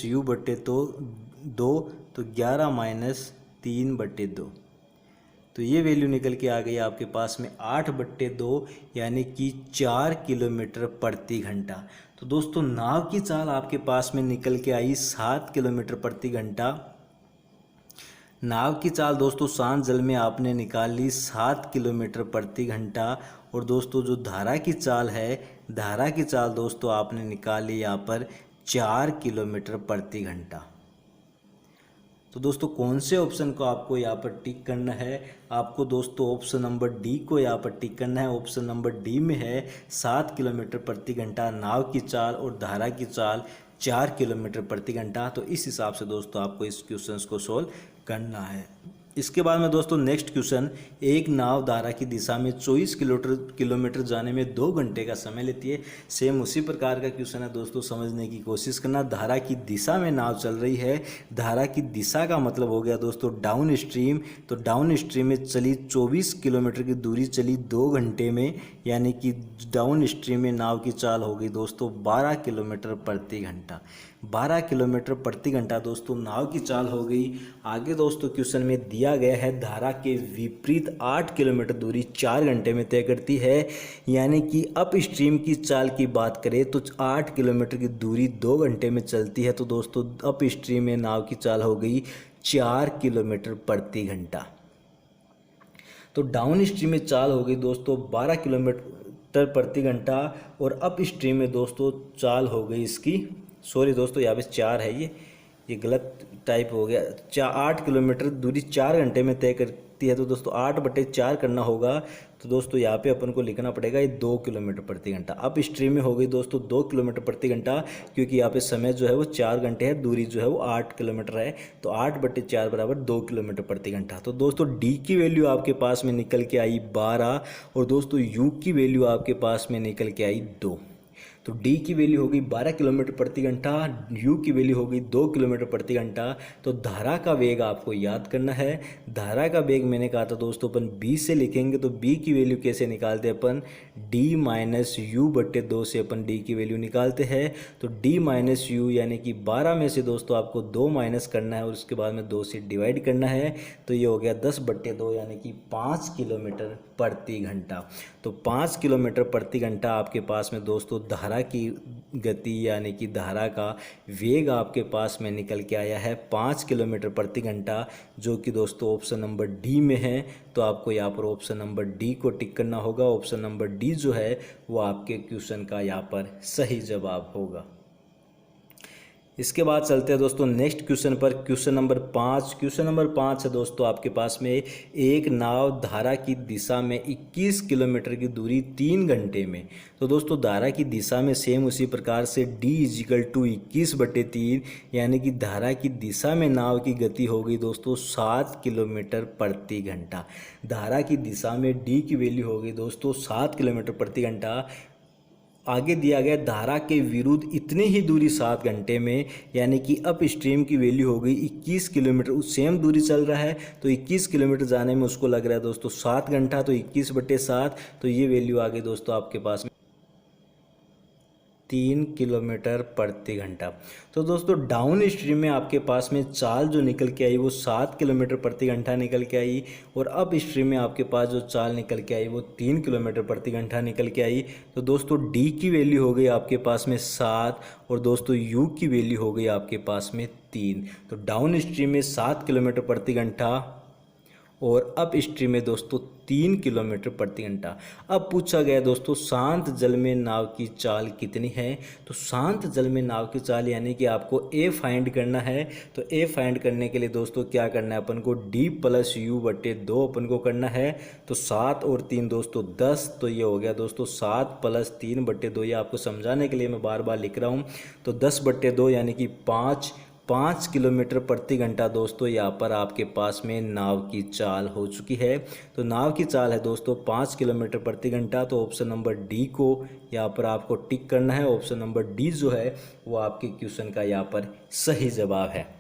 U/2, तो 11 - 3/2। तो ये वैल्यू निकल के आ गई आपके पास में 8/2, यानी कि 4 किलोमीटर प्रति घंटा। तो दोस्तों नाव की चाल आपके पास में निकल के आई 7 किलोमीटर प्रति घंटा। नाव की चाल दोस्तों शांत जल में आपने निकाल ली 7 किलोमीटर प्रति घंटा। और दोस्तों जो धारा की चाल है, धारा की चाल दोस्तों आपने निकाल ली यहाँ पर 4 किलोमीटर प्रति घंटा। तो दोस्तों कौन से ऑप्शन को आपको यहाँ पर टिक करना है, आपको दोस्तों ऑप्शन नंबर डी को यहाँ पर टिक करना है। ऑप्शन नंबर डी में है 7 किलोमीटर प्रति घंटा नाव की चाल और धारा की चाल 4 किलोमीटर प्रति घंटा। तो इस हिसाब से दोस्तों आपको इस क्वेश्चन को सोल्व करना है। इसके बाद में दोस्तों नेक्स्ट क्वेश्चन, एक नाव धारा की दिशा में 24 किलोमीटर जाने में 2 घंटे का समय लेती है। सेम उसी प्रकार का क्वेश्चन है दोस्तों, समझने की कोशिश करना। धारा की दिशा में नाव चल रही है, धारा की दिशा का मतलब हो गया दोस्तों डाउन स्ट्रीम। तो डाउन स्ट्रीम में चली 24 किलोमीटर की दूरी चली 2 घंटे में, यानी कि डाउन स्ट्रीम में नाव की चाल हो गई दोस्तों 12 किलोमीटर प्रति घंटा। 12 किलोमीटर प्रति घंटा दोस्तों नाव की चाल हो गई। आगे दोस्तों क्वेश्चन में दिया गया है धारा के विपरीत 8 किलोमीटर दूरी 4 घंटे में तय करती है, यानी कि अप स्ट्रीम की चाल की बात करें तो 8 किलोमीटर की दूरी 2 घंटे में चलती है। तो दोस्तों अप स्ट्रीम में नाव की चाल हो गई 4 किलोमीटर प्रति घंटा। तो डाउन स्ट्रीम में चाल हो गई दोस्तों 12 किलोमीटर प्रति घंटा, और अप स्ट्रीम में दोस्तों चाल हो गई इसकी, सॉरी दोस्तों यहाँ पे 4 है, ये गलत टाइप हो गया। 8 किलोमीटर दूरी 4 घंटे में तय करती है। तो दोस्तों 8/4 करना होगा, तो दोस्तों यहाँ पे अपन को लिखना पड़ेगा ये 2 किलोमीटर प्रति घंटा। अप स्ट्रीम में हो गई दोस्तों 2 किलोमीटर प्रति घंटा, क्योंकि यहाँ पे समय जो है वो 4 घंटे है, दूरी जो है वो 8 किलोमीटर है। तो 8/4 बराबर 2 किलोमीटर प्रति घंटा। तो दोस्तों डी की वैल्यू आपके पास में निकल के आई 12, और दोस्तों यू की वैल्यू आपके पास में निकल के आई 2। तो डी की वैल्यू हो गई 12 किलोमीटर प्रति घंटा, यू की वैल्यू हो गई 2 किलोमीटर प्रति घंटा। तो धारा का वेग आपको याद करना है। धारा का वेग मैंने कहा था दोस्तों अपन बी से लिखेंगे, तो बी की वैल्यू कैसे निकालते हैं अपन, डी माइनस यू बट्टे 2 से अपन डी की वैल्यू निकालते हैं। तो डी माइनस यू यानी कि 12 में से दोस्तों आपको 2 माइनस करना है और उसके बाद में 2 से डिवाइड करना है। तो ये हो गया 10/2 यानी कि 5 किलोमीटर प्रति घंटा। तो 5 किलोमीटर प्रति घंटा आपके पास में दोस्तों धारा की गति यानी कि धारा का वेग आपके पास में निकल के आया है 5 किलोमीटर प्रति घंटा, जो कि दोस्तों ऑप्शन नंबर डी में है। तो आपको यहाँ पर ऑप्शन नंबर डी को टिक करना होगा। ऑप्शन नंबर डी जो है वो आपके क्वेश्चन का यहाँ पर सही जवाब होगा। इसके बाद चलते हैं दोस्तों नेक्स्ट क्वेश्चन पर। Question number 5। क्वेश्चन नंबर 5 है दोस्तों आपके पास में, एक नाव धारा की दिशा में 21 किलोमीटर की दूरी 3 घंटे में। तो दोस्तों धारा की दिशा में सेम उसी प्रकार से d = 21/3, यानी कि धारा की दिशा में नाव की गति हो गई दोस्तों 7 किलोमीटर प्रति घंटा। धारा की दिशा में d की वैल्यू हो गई दोस्तों 7 किलोमीटर प्रति घंटा। आगे दिया गया धारा के विरुद्ध इतनी ही दूरी 7 घंटे में, यानी कि अप स्ट्रीम की वैल्यू हो गई 21 किलोमीटर। सेम दूरी चल रहा है तो 21 किलोमीटर जाने में उसको लग रहा है दोस्तों 7 घंटा, तो 21/7। तो ये वैल्यू आ गई दोस्तों आपके पास में 3 किलोमीटर प्रति घंटा। तो दोस्तों डाउन स्ट्रीम में आपके पास में चाल जो निकल के आई वो 7 किलोमीटर प्रति घंटा निकल के आई, और अप स्ट्रीम में आपके पास जो चाल निकल के आई वो 3 किलोमीटर प्रति घंटा निकल के आई। तो दोस्तों डी की वैल्यू हो गई आपके पास में 7, और दोस्तों यू की वैल्यू हो गई आपके पास में 3। तो डाउन स्ट्रीम में 7 किलोमीटर प्रति घंटा और अप स्ट्रीम में दोस्तों 3 किलोमीटर प्रति घंटा। अब पूछा गया दोस्तों शांत जल में नाव की चाल कितनी है। तो शांत जल में नाव की चाल यानी कि आपको ए फाइंड करना है। तो ए फाइंड करने के लिए दोस्तों क्या करना है अपन को, डी + u/2 अपन को करना है। तो 7 और 3 दोस्तों 10, तो ये हो गया दोस्तों 7 + 3/2। ये आपको समझाने के लिए मैं बार बार लिख रहा हूँ। तो 10/2 यानी कि 5 किलोमीटर प्रति घंटा दोस्तों यहाँ पर आपके पास में नाव की चाल हो चुकी है। तो नाव की चाल है दोस्तों 5 किलोमीटर प्रति घंटा। तो ऑप्शन नंबर डी को यहाँ पर आपको टिक करना है। ऑप्शन नंबर डी जो है वो आपके क्वेश्चन का यहाँ पर सही जवाब है।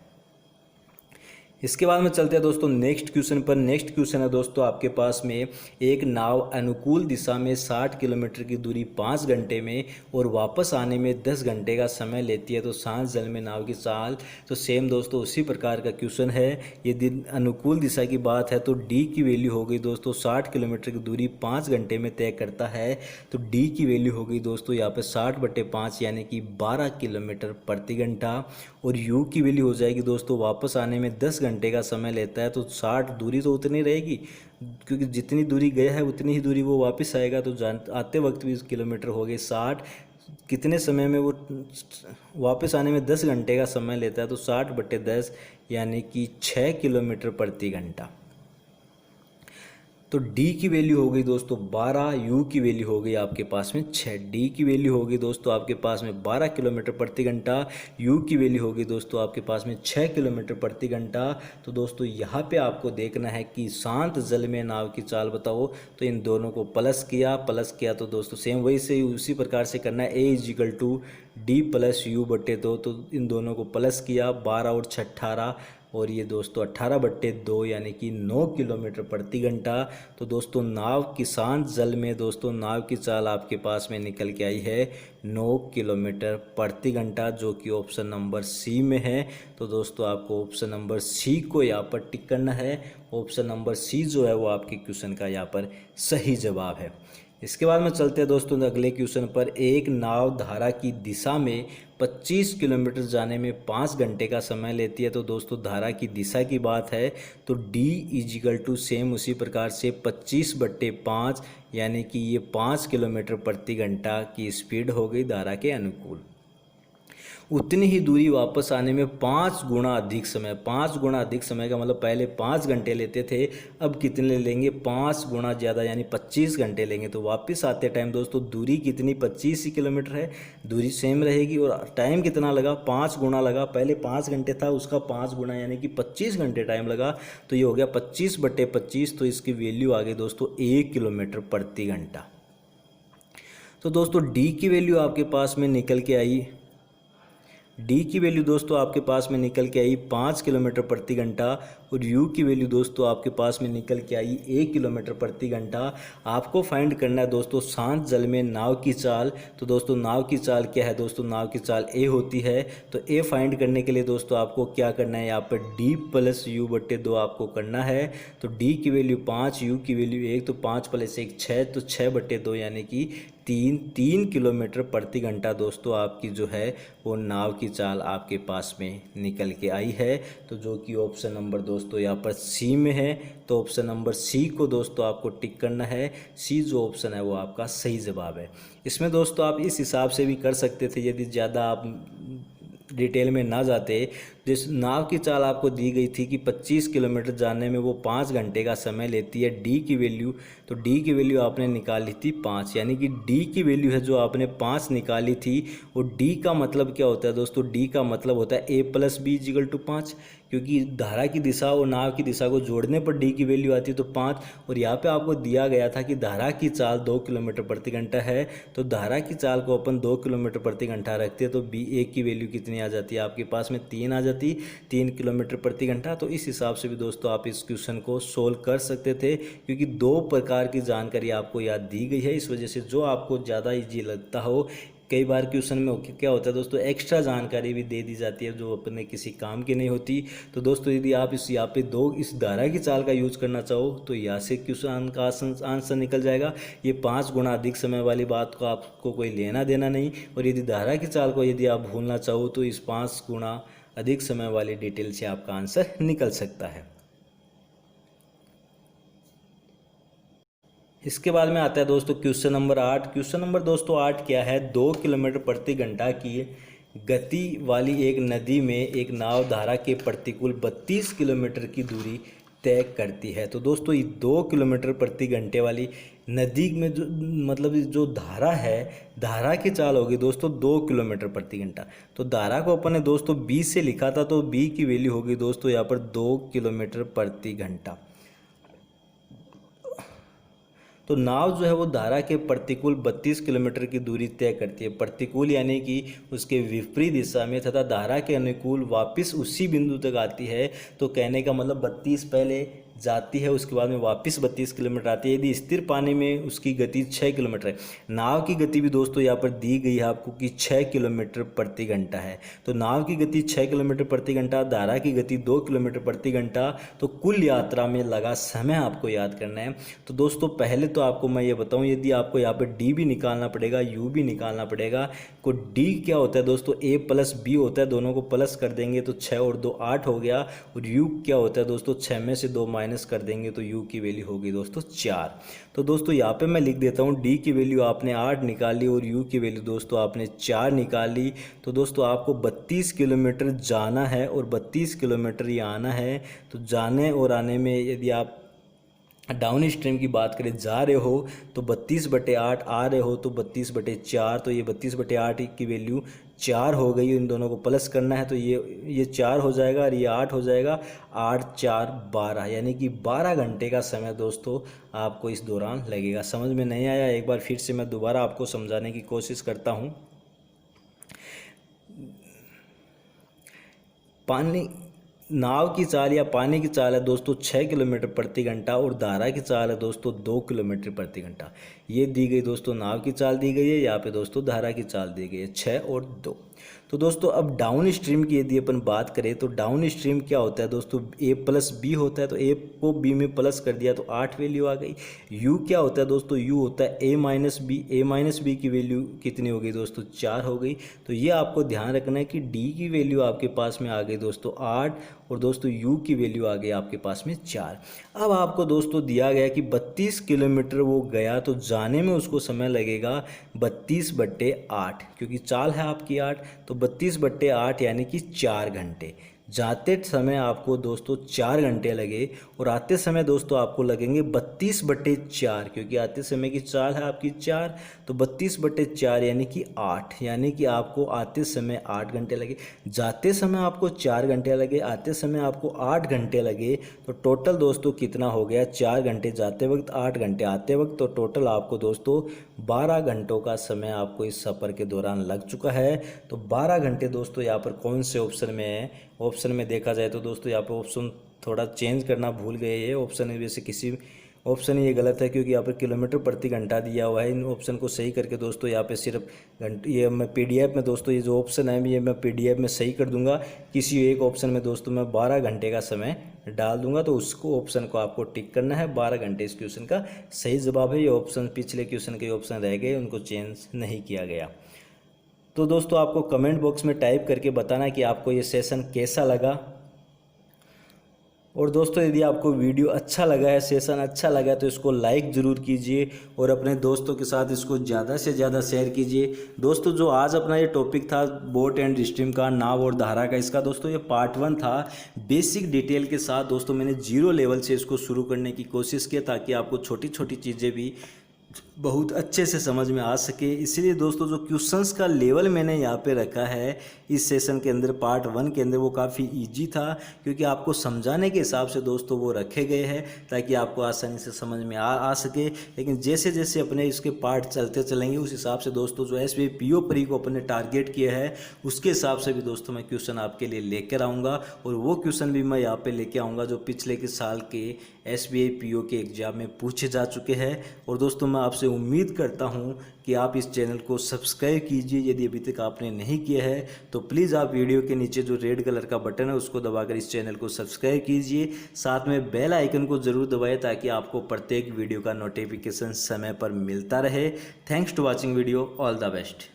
इसके बाद में चलते हैं दोस्तों नेक्स्ट क्वेश्चन पर। नेक्स्ट क्वेश्चन है दोस्तों आपके पास में, एक नाव अनुकूल दिशा में 60 किलोमीटर की दूरी 5 घंटे में और वापस आने में 10 घंटे का समय लेती है। तो शांत जल में नाव की चाल, तो सेम दोस्तों उसी प्रकार का क्वेश्चन है। यदि अनुकूल दिशा की बात है तो डी की वैल्यू हो गई दोस्तों 60 किलोमीटर की दूरी 5 घंटे में तय करता है। तो डी की वैल्यू हो गई दोस्तों यहाँ पर 60/5 यानी कि 12 किलोमीटर प्रति घंटा। और यू की वैल्यू हो जाएगी दोस्तों वापस आने में 10 घंटे का समय लेता है। तो 60 दूरी तो उतनी रहेगी, क्योंकि जितनी दूरी गया है उतनी ही दूरी वो वापस आएगा। तो आते वक्त भी किलोमीटर हो गए 60, कितने समय में वो वापस आने में 10 घंटे का समय लेता है। तो 60/10 यानी कि 6 किलोमीटर प्रति घंटा। तो डी की वैल्यू हो गई दोस्तों 12, यू की वैल्यू हो गई आपके पास में 6। डी की वैल्यू होगी दोस्तों आपके पास में 12 किलोमीटर प्रति घंटा, यू की वैल्यू होगी दोस्तों आपके पास में 6 किलोमीटर प्रति घंटा। तो दोस्तों यहाँ पे आपको देखना है कि शांत जल में नाव की चाल बताओ, तो इन दोनों को प्लस किया तो दोस्तों सेम वही से उसी प्रकार से करना है। A=D + U बटे 2, तो इन दोनों को प्लस किया, 12 और 6 18, और ये दोस्तों 18/2 यानी कि 9 किलोमीटर प्रति घंटा। तो दोस्तों नाव की शांत जल में दोस्तों नाव की चाल आपके पास में निकल के आई है 9 किलोमीटर प्रति घंटा, जो कि ऑप्शन नंबर सी में है। तो दोस्तों आपको ऑप्शन नंबर सी को यहाँ पर टिक करना है। ऑप्शन नंबर सी जो है वो आपके क्वेश्चन का यहाँ पर सही जवाब है। इसके बाद में चलते हैं दोस्तों अगले क्वेश्चन पर। एक नाव धारा की दिशा में 25 किलोमीटर जाने में 5 घंटे का समय लेती है। तो दोस्तों धारा की दिशा की बात है तो D सेम उसी प्रकार से 25/5 यानी कि ये 5 किलोमीटर प्रति घंटा की स्पीड हो गई धारा के अनुकूल। उतनी ही दूरी वापस आने में 5 गुना अधिक समय, 5 गुना अधिक समय का मतलब पहले 5 घंटे लेते थे, अब कितने लेंगे 5 गुना ज़्यादा यानी 25 घंटे लेंगे। तो वापस आते टाइम दोस्तों दूरी कितनी 25 ही किलोमीटर है, दूरी सेम रहेगी और टाइम कितना लगा 5 गुना लगा। पहले 5 घंटे था उसका 5 गुना यानी कि 25 घंटे टाइम लगा। तो ये हो गया 25/25, तो इसकी वैल्यू आ गई दोस्तों 1 किलोमीटर प्रति घंटा। तो दोस्तों डी की वैल्यू आपके पास में निकल के आई, डी की वैल्यू दोस्तों आपके पास में निकल के आई 5 किलोमीटर प्रति घंटा, और यू की वैल्यू दोस्तों आपके पास में निकल के आई 1 किलोमीटर प्रति घंटा। आपको फाइंड करना है दोस्तों शांत जल में नाव की चाल। तो दोस्तों नाव की चाल क्या है दोस्तों, नाव की चाल ए होती है। तो ए फाइंड करने के लिए दोस्तों आपको क्या करना है, यहाँ पर D + U/2 आपको करना है। तो D की वैल्यू 5, यू की वैल्यू 1, तो 5 + 1 6, तो 6/2 यानी कि 3 किलोमीटर प्रति घंटा दोस्तों आपकी जो है वो नाव की चाल आपके पास में निकल के आई है। तो जो कि ऑप्शन नंबर दोस्तों यहाँ पर सी में है। तो ऑप्शन नंबर सी को दोस्तों आपको टिक करना है। सी जो ऑप्शन है वो आपका सही जवाब है। इसमें दोस्तों आप इस हिसाब से भी कर सकते थे यदि ज़्यादा आप डिटेल में ना जाते। जिस नाव की चाल आपको दी गई थी कि 25 किलोमीटर जाने में वो 5 घंटे का समय लेती है, डी की वैल्यू, तो डी की वैल्यू आपने निकाली थी 5, यानी कि डी की वैल्यू है जो आपने 5 निकाली थी। और डी का मतलब क्या होता है दोस्तों, डी का मतलब होता है A + B = 5, क्योंकि धारा की दिशा और नाव की दिशा को जोड़ने पर डी की वैल्यू आती है तो 5। और यहाँ पे आपको दिया गया था कि धारा की चाल 2 किलोमीटर प्रति घंटा है, तो धारा की चाल को अपन 2 किलोमीटर प्रति घंटा रखते हैं तो B1 की वैल्यू कितनी आ जाती है आपके पास में 3 आ जाती, 3 किलोमीटर प्रति घंटा। तो इस हिसाब से भी दोस्तों आप इस क्वेश्चन को सोल्व कर सकते थे, क्योंकि 2 प्रकार की जानकारी आपको याद दी गई है। इस वजह से जो आपको ज़्यादा ईजी लगता हो, कई बार क्वेश्चन में क्या होता है दोस्तों एक्स्ट्रा जानकारी भी दे दी जाती है जो अपने किसी काम की नहीं होती। तो दोस्तों यदि आप यहाँ पे इस धारा की चाल का यूज करना चाहो तो यहाँ से क्वेश्चन का आंसर निकल जाएगा। ये 5 गुना अधिक समय वाली बात को आपको कोई लेना देना नहीं। और यदि धारा की चाल को यदि आप भूलना चाहो तो इस 5 गुना अधिक समय वाली डिटेल से आपका आंसर निकल सकता है। इसके बाद में आता है दोस्तों क्वेश्चन नंबर 8। क्वेश्चन नंबर दोस्तों 8 क्या है, 2 किलोमीटर प्रति घंटा की गति वाली एक नदी में एक नाव धारा के प्रतिकूल 32 किलोमीटर की दूरी तय करती है। तो दोस्तों ये 2 किलोमीटर प्रति घंटे वाली नदी में जो मतलब जो धारा है, धारा की चाल होगी दोस्तों 2 किलोमीटर प्रति घंटा। तो धारा को अपन ने दोस्तों 20 से लिखा था, तो B की वैल्यू होगी दोस्तों यहाँ पर 2 किलोमीटर प्रति घंटा। तो नाव जो है वो धारा के प्रतिकूल 32 किलोमीटर की दूरी तय करती है। प्रतिकूल यानी कि उसके विपरीत दिशा में, तथा धारा के अनुकूल वापस उसी बिंदु तक आती है। तो कहने का मतलब 32 पहले जाती है, उसके बाद में वापस 32 किलोमीटर आती है। यदि स्थिर पानी में उसकी गति 6 किलोमीटर है। नाव की गति भी दोस्तों यहाँ पर दी गई है आपको कि 6 किलोमीटर प्रति घंटा है। तो नाव की गति 6 किलोमीटर प्रति घंटा, धारा की गति 2 किलोमीटर प्रति घंटा। तो कुल यात्रा में लगा समय आपको याद करना है। तो दोस्तों पहले तो आपको मैं ये बताऊँ, यदि आपको यहाँ पर डी भी निकालना पड़ेगा, यू भी निकालना पड़ेगा। को डी क्या होता है दोस्तों, A + B होता है, दोनों को प्लस कर देंगे तो 6 और 2 8 हो गया। और यू क्या होता है दोस्तों, 6 में से 2 माइनस कर देंगे तो यू की वैल्यू होगी दोस्तों 4। तो दोस्तों यहाँ पे मैं लिख देता हूँ, डी की वैल्यू आपने 8 निकाली और यू की वैल्यू दोस्तों आपने 4 निकाली। तो दोस्तों आपको 32 किलोमीटर जाना है और 32 किलोमीटर ही आना है। तो जाने और आने में यदि आप डाउन स्ट्रीम की बात करें, जा रहे हो तो 32/8, आ रहे हो तो 32/4, तो ये 32/8 की वैल्यू 4 हो गई। इन दोनों को प्लस करना है तो ये 4 हो जाएगा और ये 8 हो जाएगा। 8 4 12, यानी कि 12 घंटे का समय दोस्तों आपको इस दौरान लगेगा। समझ में नहीं आया, एक बार फिर से मैं दोबारा आपको समझाने की कोशिश करता हूँ। पानी नाव की चाल या पानी की चाल है दोस्तों 6 किलोमीटर प्रति घंटा और धारा की चाल है दोस्तों 2 किलोमीटर प्रति घंटा। ये दी गई दोस्तों नाव की चाल दी गई है, यहाँ पे दोस्तों धारा की चाल दी गई है 6 और 2। तो दोस्तों अब डाउन स्ट्रीम की यदि अपन बात करें तो डाउन स्ट्रीम क्या होता है दोस्तों, ए प्लस बी होता है, तो ए को बी में प्लस कर दिया तो 8 वैल्यू आ गई। यू क्या होता है दोस्तों, यू होता है ए माइनस बी, ए माइनस बी की वैल्यू कितनी हो गई दोस्तों 4 हो गई। तो ये आपको ध्यान रखना है कि डी की वैल्यू आपके पास में आ गई दोस्तों 8 और दोस्तों यू की वैल्यू आ गई आपके पास में 4। अब आपको दोस्तों दिया गया कि 32 किलोमीटर वो गया तो जाने में उसको समय लगेगा 32/8, क्योंकि चाल है आपकी 8, तो 32/8 यानी कि 4 घंटे। जाते समय आपको दोस्तों 4 घंटे लगे और आते समय दोस्तों आपको लगेंगे 32/4, क्योंकि आते समय की चाल है आपकी 4, तो 32/4 यानी कि 8, यानी कि आपको आते समय 8 घंटे लगे। जाते समय आपको 4 घंटे लगे, आते समय आपको 8 घंटे लगे, तो टोटल दोस्तों कितना हो गया, 4 घंटे जाते वक्त, 8 घंटे आते वक्त, तो टोटल आपको दोस्तों 12 घंटों का समय आपको इस सफ़र के दौरान लग चुका है। तो 12 घंटे दोस्तों यहाँ पर कौन से ऑप्शन में है, ऑप्शन में देखा जाए तो दोस्तों यहाँ पर ऑप्शन थोड़ा चेंज करना भूल गए। ये ऑप्शन में वैसे किसी ऑप्शन ये गलत है, क्योंकि यहाँ पर किलोमीटर प्रति घंटा दिया हुआ है। इन ऑप्शन को सही करके दोस्तों यहाँ पे सिर्फ ये मैं पीडीएफ में दोस्तों ये जो ऑप्शन है ये मैं पीडीएफ में सही कर दूंगा। किसी एक ऑप्शन में दोस्तों मैं 12 घंटे का समय डाल दूंगा, तो उसको ऑप्शन को आपको टिक करना है। 12 घंटे इस क्वेश्चन का सही जवाब है। ये ऑप्शन पिछले क्वेश्चन के ऑप्शन रह गए, उनको चेंज नहीं किया गया। तो दोस्तों आपको कमेंट बॉक्स में टाइप करके बताना कि आपको ये सेशन कैसा लगा। और दोस्तों यदि आपको वीडियो अच्छा लगा है, सेशन अच्छा लगा है, तो इसको लाइक ज़रूर कीजिए और अपने दोस्तों के साथ इसको ज़्यादा से ज़्यादा शेयर कीजिए। दोस्तों जो आज अपना ये टॉपिक था बोट एंड स्ट्रीम का, नाव और धारा का, इसका दोस्तों ये पार्ट 1 था। बेसिक डिटेल के साथ दोस्तों मैंने 0 लेवल से इसको शुरू करने की कोशिश की, ताकि आपको छोटी छोटी चीज़ें भी बहुत अच्छे से समझ में आ सके। इसलिए दोस्तों जो क्वेश्चंस का लेवल मैंने यहाँ पे रखा है इस सेशन के अंदर, पार्ट 1 के अंदर, वो काफ़ी इजी था, क्योंकि आपको समझाने के हिसाब से दोस्तों वो रखे गए हैं ताकि आपको आसानी से समझ में आ सके। लेकिन जैसे जैसे अपने इसके पार्ट चलते चलेंगे उस हिसाब से दोस्तों जो एसबीआई पीओ परी को अपने टारगेट किया है उसके हिसाब से भी दोस्तों मैं क्वेश्चन आपके लिए लेकर आऊँगा। और वो क्वेश्चन भी मैं यहाँ पर लेके आऊँगा जो पिछले के साल के एसबीआई पीओ के एग्ज़ाम में पूछे जा चुके हैं। और दोस्तों मैं आपसे उम्मीद करता हूं कि आप इस चैनल को सब्सक्राइब कीजिए। यदि अभी तक आपने नहीं किया है तो प्लीज़ आप वीडियो के नीचे जो रेड कलर का बटन है उसको दबाकर इस चैनल को सब्सक्राइब कीजिए। साथ में बेल आइकन को ज़रूर दबाएं ताकि आपको प्रत्येक वीडियो का नोटिफिकेशन समय पर मिलता रहे। Thanks to watching video, all the best.